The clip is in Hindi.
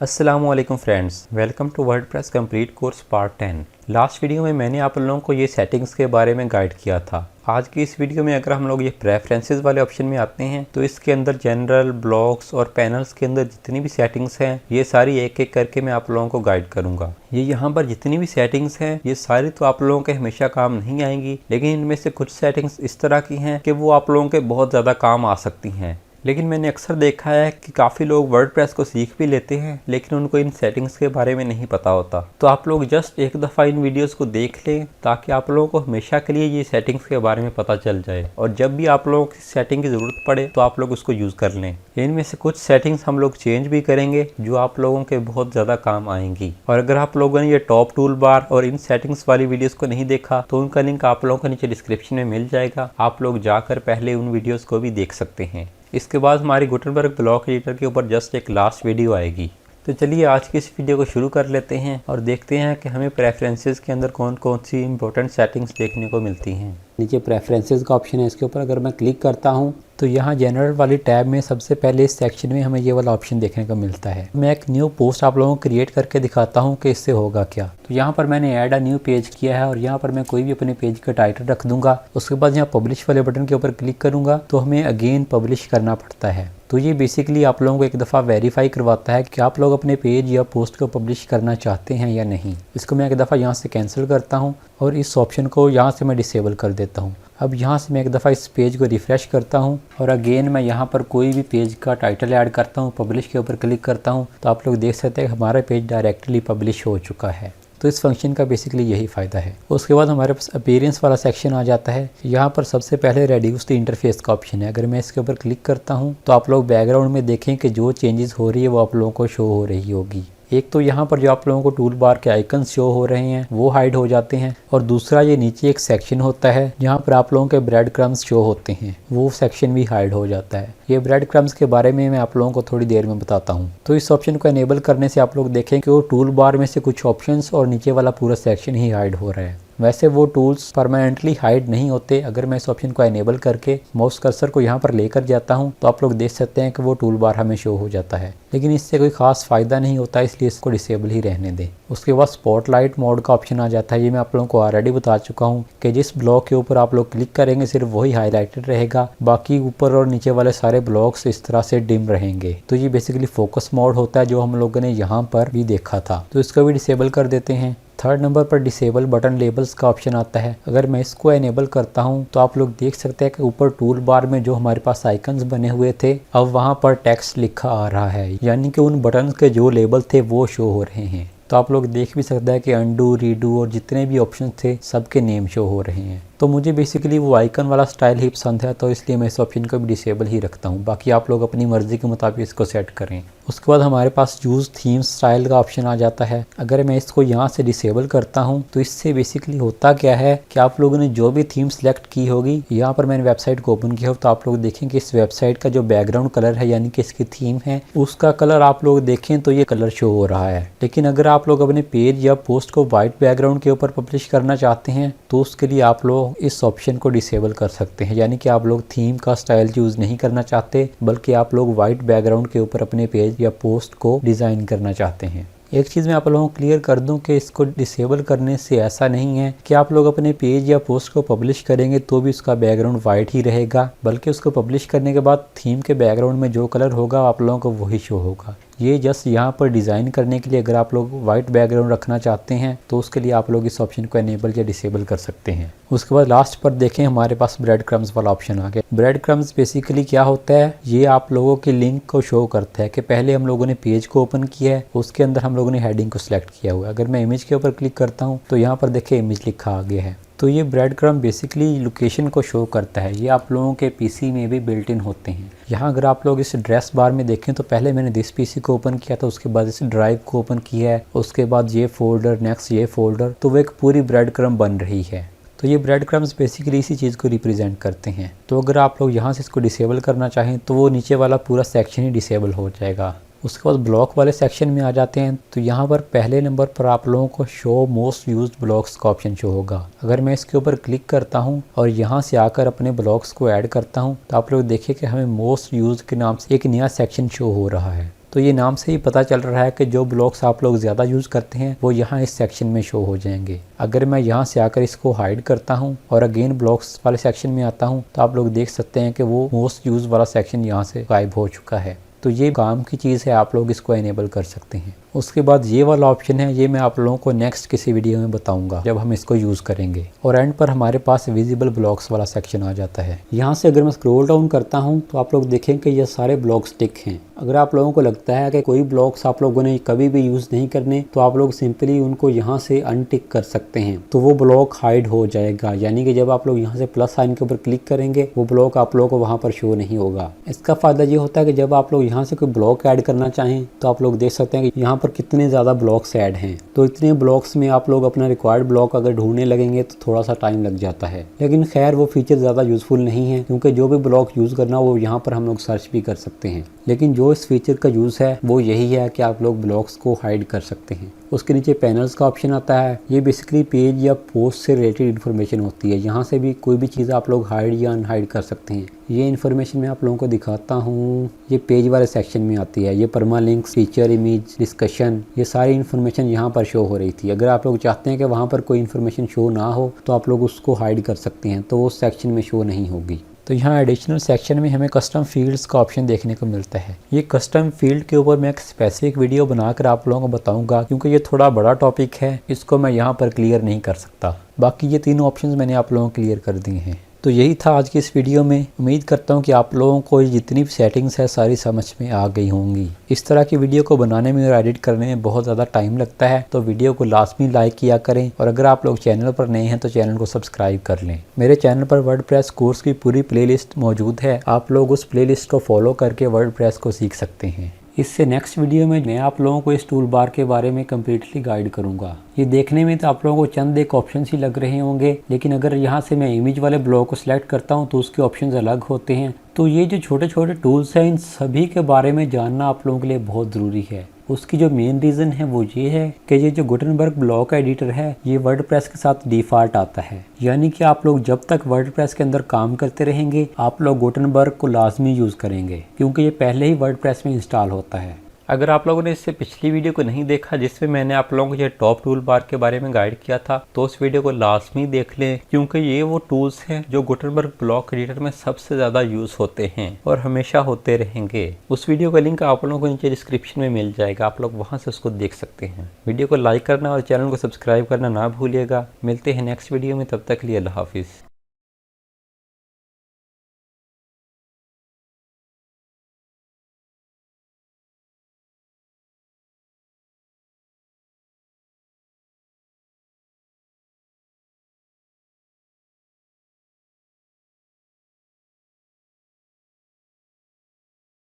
अस्सलामुअलैकुम friends, welcome to WordPress complete course part 10। Last video में मैंने आप लोगों को ये सेटिंग्स के बारे में गाइड किया था। आज की इस वीडियो में अगर हम लोग ये प्रेफरेंसेस वाले ऑप्शन में आते हैं तो इसके अंदर जनरल, ब्लॉक्स और पैनल्स के अंदर जितनी भी सेटिंग्स हैं ये सारी एक एक करके मैं आप लोगों को गाइड करूंगा। ये यहाँ पर जितनी भी सेटिंग्स हैं ये सारी तो आप लोगों के हमेशा काम नहीं आएंगी, लेकिन इनमें से कुछ सेटिंग्स इस तरह की हैं कि वो आप लोगों के बहुत ज़्यादा काम आ सकती हैं। लेकिन मैंने अक्सर देखा है कि काफ़ी लोग वर्डप्रेस को सीख भी लेते हैं लेकिन उनको इन सेटिंग्स के बारे में नहीं पता होता। तो आप लोग जस्ट एक दफ़ा इन वीडियोस को देख लें ताकि आप लोगों को हमेशा के लिए ये सेटिंग्स के बारे में पता चल जाए और जब भी आप लोगों की सेटिंग की ज़रूरत पड़े तो आप लोग उसको यूज़ कर लें। इनमें से कुछ सेटिंग्स हम लोग चेंज भी करेंगे जो आप लोगों के बहुत ज़्यादा काम आएंगी। और अगर आप लोगों ने ये टॉप टूल बार और इन सेटिंग्स वाली वीडियोज़ को नहीं देखा तो उनका लिंक आप लोगों को नीचे डिस्क्रिप्शन में मिल जाएगा, आप लोग जाकर पहले उन वीडियोज़ को भी देख सकते हैं। इसके बाद हमारी गुटेनबर्ग ब्लॉक एडिटर के ऊपर जस्ट एक लास्ट वीडियो आएगी। तो चलिए आज की इस वीडियो को शुरू कर लेते हैं और देखते हैं कि हमें प्रेफरेंसेस के अंदर कौन कौन सी इंपॉर्टेंट सेटिंग्स देखने को मिलती हैं। नीचे प्रेफरेंसेस का ऑप्शन है, इसके ऊपर अगर मैं क्लिक करता हूं तो यहाँ जनरल वाली टैब में सबसे पहले इस सेक्शन में हमें ये वाला ऑप्शन देखने को मिलता है। मैं एक न्यू पोस्ट आप लोगों को क्रिएट करके दिखाता हूँ कि इससे होगा क्या। तो यहाँ पर मैंने ऐड अ न्यू पेज किया है और यहाँ पर मैं कोई भी अपने पेज का टाइटल रख दूंगा। उसके बाद यहाँ पब्लिश वाले बटन के ऊपर क्लिक करूंगा तो हमें अगेन पब्लिश करना पड़ता है। तो ये बेसिकली आप लोगों को एक दफ़ा वेरीफाई करवाता है कि आप लोग अपने पेज या पोस्ट को पब्लिश करना चाहते हैं या नहीं। इसको मैं एक दफ़ा यहाँ से कैंसिल करता हूँ और इस ऑप्शन को यहाँ से मैं डिसेबल कर देता हूँ। अब यहाँ से मैं एक दफ़ा इस पेज को रिफ़्रेश करता हूँ और अगेन मैं यहाँ पर कोई भी पेज का टाइटल ऐड करता हूँ, पब्लिश के ऊपर क्लिक करता हूँ तो आप लोग देख सकते हैं हमारा पेज डायरेक्टली पब्लिश हो चुका है। तो इस फंक्शन का बेसिकली यही फ़ायदा है। उसके बाद हमारे पास अपीयरेंस वाला सेक्शन आ जाता है। यहाँ पर सबसे पहले रेड्यूस द इंटरफेस का ऑप्शन है। अगर मैं इसके ऊपर क्लिक करता हूँ तो आप लोग बैकग्राउंड में देखें कि जो चेंजेस हो रही है वो आप लोगों को शो हो रही होगी। एक तो यहाँ पर जो आप लोगों को टूल बार के आइकन्स शो हो रहे हैं वो हाइड हो जाते हैं और दूसरा ये नीचे एक सेक्शन होता है जहाँ पर आप लोगों के ब्रेड क्रम्स शो होते हैं, वो सेक्शन भी हाइड हो जाता है। ये ब्रेड क्रम्स के बारे में मैं आप लोगों को थोड़ी देर में बताता हूँ। तो इस ऑप्शन को एनेबल करने से आप लोग देखें कि वो टूल बार में से कुछ ऑप्शंस और नीचे वाला पूरा सेक्शन ही हाइड हो रहा है। वैसे वो टूल्स परमानेंटली हाइड नहीं होते। अगर मैं इस ऑप्शन को एनेबल करके माउस कर्सर को यहाँ पर लेकर जाता हूँ तो आप लोग देख सकते हैं कि वो टूल बार हमें शो हो जाता है, लेकिन इससे कोई खास फ़ायदा नहीं होता, इसलिए इसको डिसेबल ही रहने दें। उसके बाद स्पॉटलाइट मोड का ऑप्शन आ जाता है। ये मैं आप लोगों को ऑलरेडी बता चुका हूँ कि जिस ब्लॉक के ऊपर आप लोग क्लिक करेंगे सिर्फ वही हाईलाइटेड रहेगा, बाकी ऊपर और नीचे वाले सारे ब्लॉक्स इस तरह से डिम रहेंगे। तो ये बेसिकली फोकस मोड होता है जो हम लोगों ने यहाँ पर भी देखा था, तो इसको भी डिसेबल कर देते हैं। थर्ड नंबर पर डिसेबल बटन लेबल्स का ऑप्शन आता है। अगर मैं इसको एनेबल करता हूं तो आप लोग देख सकते हैं कि ऊपर टूल बार में जो हमारे पास आइकन्स बने हुए थे अब वहां पर टेक्स्ट लिखा आ रहा है, यानी कि उन बटन्स के जो लेबल थे वो शो हो रहे हैं। तो आप लोग देख भी सकते हैं कि अंडू, रीडू और जितने भी ऑप्शन थे सबके नेम शो हो रहे हैं। तो मुझे बेसिकली वो आइकन वाला स्टाइल ही पसंद है तो इसलिए मैं इस ऑप्शन को भी डिसेबल ही रखता हूँ। बाकी आप लोग अपनी मर्जी के मुताबिक इसको सेट करें। उसके बाद हमारे पास यूज़ थीम स्टाइल का ऑप्शन आ जाता है। अगर मैं इसको यहाँ से डिसेबल करता हूँ तो इससे बेसिकली होता क्या है कि आप लोगों ने जो भी थीम सेलेक्ट की होगी, यहाँ पर मैंने वेबसाइट को ओपन किया हो तो आप लोग देखें कि इस वेबसाइट का जो बैकग्राउंड कलर है यानी कि इसकी थीम है उसका कलर आप लोग देखें तो ये कलर शो हो रहा है। लेकिन अगर आप लोग अपने पेज या पोस्ट को वाइट बैकग्राउंड के ऊपर पब्लिश करना चाहते हैं तो उसके लिए आप लोग इस ऑप्शन को डिसेबल कर सकते हैं, यानी कि आप लोग थीम का स्टाइल यूज़ नहीं करना चाहते बल्कि आप लोग वाइट बैकग्राउंड के ऊपर अपने पेज या पोस्ट को डिज़ाइन करना चाहते हैं। एक चीज़ मैं आप लोगों को क्लियर कर दूं कि इसको डिसेबल करने से ऐसा नहीं है कि आप लोग अपने पेज या पोस्ट को पब्लिश करेंगे तो भी उसका बैकग्राउंड वाइट ही रहेगा, बल्कि उसको पब्लिश करने के बाद थीम के बैकग्राउंड में जो कलर होगा आप लोगों को वही शो होगा। ये जस्ट यहाँ पर डिज़ाइन करने के लिए अगर आप लोग वाइट बैकग्राउंड रखना चाहते हैं तो उसके लिए आप लोग इस ऑप्शन को एनेबल या डिसेबल कर सकते हैं। उसके बाद लास्ट पर देखें हमारे पास ब्रेड क्रम्स वाला ऑप्शन आ गया। ब्रेड क्रम्स बेसिकली क्या होता है, ये आप लोगों के लिंक को शो करता है कि पहले हम लोगों ने पेज को ओपन किया है, उसके अंदर हम लोगों ने हेडिंग को सिलेक्ट किया हुआ है। अगर मैं इमेज के ऊपर क्लिक करता हूँ तो यहाँ पर देखें इमेज लिखा आ गया है। तो ये ब्रेड क्रम्ब बेसिकली लोकेशन को शो करता है। ये आप लोगों के पीसी में भी बिल्ट इन होते हैं। यहाँ अगर आप लोग इस एड्रेस बार में देखें तो पहले मैंने दिस पीसी को ओपन किया था, उसके बाद इस ड्राइव को ओपन किया है, उसके बाद ये फोल्डर, नेक्स्ट ये फोल्डर, तो वो एक पूरी ब्रेड क्रम्ब बन रही है। तो ये ब्रेड क्रम्स बेसिकली इसी चीज़ को रिप्रेजेंट करते हैं। तो अगर आप लोग यहाँ से इसको डिसेबल करना चाहें तो वो नीचे वाला पूरा सेक्शन ही डिसेबल हो जाएगा। उसके बाद ब्लॉक वाले सेक्शन में आ जाते हैं तो यहाँ पर पहले नंबर पर आप लोगों को शो मोस्ट यूज्ड ब्लॉक्स का ऑप्शन शो होगा। अगर मैं इसके ऊपर क्लिक करता हूँ और यहाँ से आकर अपने ब्लॉक्स को ऐड करता हूँ तो आप लोग देखिए कि हमें मोस्ट यूज्ड के नाम से एक नया सेक्शन शो हो रहा है। तो ये नाम से ही पता चल रहा है कि जो ब्लॉक्स आप लोग ज़्यादा यूज़ करते हैं वो यहाँ इस सेक्शन में शो हो जाएंगे। अगर मैं यहाँ से आकर इसको हाइड करता हूँ और अगेन ब्लॉक्स वाले सेक्शन में आता हूँ तो आप लोग देख सकते हैं कि वो मोस्ट यूज वाला सेक्शन यहाँ से गायब हो चुका है। तो ये काम की चीज़ है, आप लोग इसको इनेबल कर सकते हैं। उसके बाद ये वाला ऑप्शन है, ये मैं आप लोगों को नेक्स्ट किसी वीडियो में बताऊंगा जब हम इसको यूज़ करेंगे। और एंड पर हमारे पास विजिबल ब्लॉक्स वाला सेक्शन आ जाता है। यहाँ से अगर मैं स्क्रॉल डाउन करता हूँ तो आप लोग देखें कि ये सारे ब्लॉक्स टिक हैं। अगर आप लोगों को लगता है कि कोई ब्लॉक्स आप लोगों ने कभी भी यूज़ नहीं करने तो आप लोग सिंपली उनको यहाँ से अनटिक कर सकते हैं, तो वो ब्लॉक हाइड हो जाएगा। यानी कि जब आप लोग यहाँ से प्लस साइन के ऊपर क्लिक करेंगे वो ब्लॉक आप लोगों को वहाँ पर शो नहीं होगा। इसका फ़ायदा ये होता है कि जब आप लोग यहाँ से कोई ब्लॉक ऐड करना चाहें तो आप लोग देख सकते हैं कि यहाँ पर कितने ज़्यादा ब्लॉक्स ऐड हैं। तो इतने ब्लॉक्स में आप लोग अपना रिक्वायर्ड ब्लॉक अगर ढूंढने लगेंगे तो थोड़ा सा टाइम लग जाता है। लेकिन खैर वो फीचर ज़्यादा यूज़फुल नहीं है, क्योंकि जो भी ब्लॉक यूज़ करना वो यहाँ पर हम लोग सर्च भी कर सकते हैं। लेकिन जो इस फीचर का यूज़ है वो यही है कि आप लोग ब्लॉक्स को हाइड कर सकते हैं। उसके नीचे पैनल्स का ऑप्शन आता है। ये बेसिकली पेज या पोस्ट से रिलेटेड इन्फॉर्मेशन होती है। यहाँ से भी कोई भी चीज़ आप लोग हाइड या अनहाइड कर सकते हैं। ये इन्फॉर्मेशन मैं आप लोगों को दिखाता हूँ। ये पेज वाले सेक्शन में आती है। ये परमालिंक्स, फीचर, इमेज, डिस्कशन, ये सारी इन्फॉर्मेशन यहाँ पर शो हो रही थी। अगर आप लोग चाहते हैं कि वहाँ पर कोई इन्फॉर्मेशन शो ना हो तो आप लोग उसको हाइड कर सकते हैं, तो वो सेक्शन में शो नहीं होगी। तो यहाँ एडिशनल सेक्शन में हमें कस्टम फील्ड्स का ऑप्शन देखने को मिलता है। ये कस्टम फील्ड के ऊपर मैं एक स्पेसिफिक वीडियो बनाकर आप लोगों को बताऊंगा, क्योंकि ये थोड़ा बड़ा टॉपिक है, इसको मैं यहाँ पर क्लियर नहीं कर सकता। बाकी ये तीनों ऑप्शंस मैंने आप लोगों को क्लियर कर दिए हैं। तो यही था आज की इस वीडियो में। उम्मीद करता हूँ कि आप लोगों को जितनी भी सेटिंग्स है सारी समझ में आ गई होंगी। इस तरह की वीडियो को बनाने में और एडिट करने में बहुत ज़्यादा टाइम लगता है, तो वीडियो को लाजमी लाइक किया करें। और अगर आप लोग चैनल पर नए हैं तो चैनल को सब्सक्राइब कर लें। मेरे चैनल पर वर्डप्रेस कोर्स की पूरी प्लेलिस्ट मौजूद है, आप लोग उस प्लेलिस्ट को फॉलो करके वर्डप्रेस को सीख सकते हैं। इससे नेक्स्ट वीडियो में मैं आप लोगों को इस टूल बार के बारे में कम्प्लीटली गाइड करूंगा। ये देखने में तो आप लोगों को चंद एक ऑप्शन ही लग रहे होंगे, लेकिन अगर यहाँ से मैं इमेज वाले ब्लॉक को सिलेक्ट करता हूँ तो उसके ऑप्शंस अलग होते हैं। तो ये जो छोटे छोटे टूल्स हैं इन सभी के बारे में जानना आप लोगों के लिए बहुत ज़रूरी है। उसकी जो मेन रीज़न है वो ये है कि ये जो गुटेनबर्ग ब्लॉक एडिटर है ये वर्डप्रेस के साथ डिफ़ॉल्ट आता है। यानी कि आप लोग जब तक वर्डप्रेस के अंदर काम करते रहेंगे आप लोग गुटेनबर्ग को लाजमी यूज़ करेंगे, क्योंकि ये पहले ही वर्डप्रेस में इंस्टॉल होता है। अगर आप लोगों ने इससे पिछली वीडियो को नहीं देखा जिसमें मैंने आप लोगों को ये टॉप टूल बार के बारे में गाइड किया था, तो उस वीडियो को लाजमी देख लें, क्योंकि ये वो टूल्स हैं जो गुटेनबर्ग ब्लॉक एडिटर में सबसे ज़्यादा यूज़ होते हैं और हमेशा होते रहेंगे। उस वीडियो का लिंक आप लोगों को नीचे डिस्क्रिप्शन में मिल जाएगा, आप लोग वहाँ से उसको देख सकते हैं। वीडियो को लाइक करना और चैनल को सब्सक्राइब करना ना भूलिएगा। मिलते हैं नेक्स्ट वीडियो में, तब तक के लिए अल्लाह हाफिज़।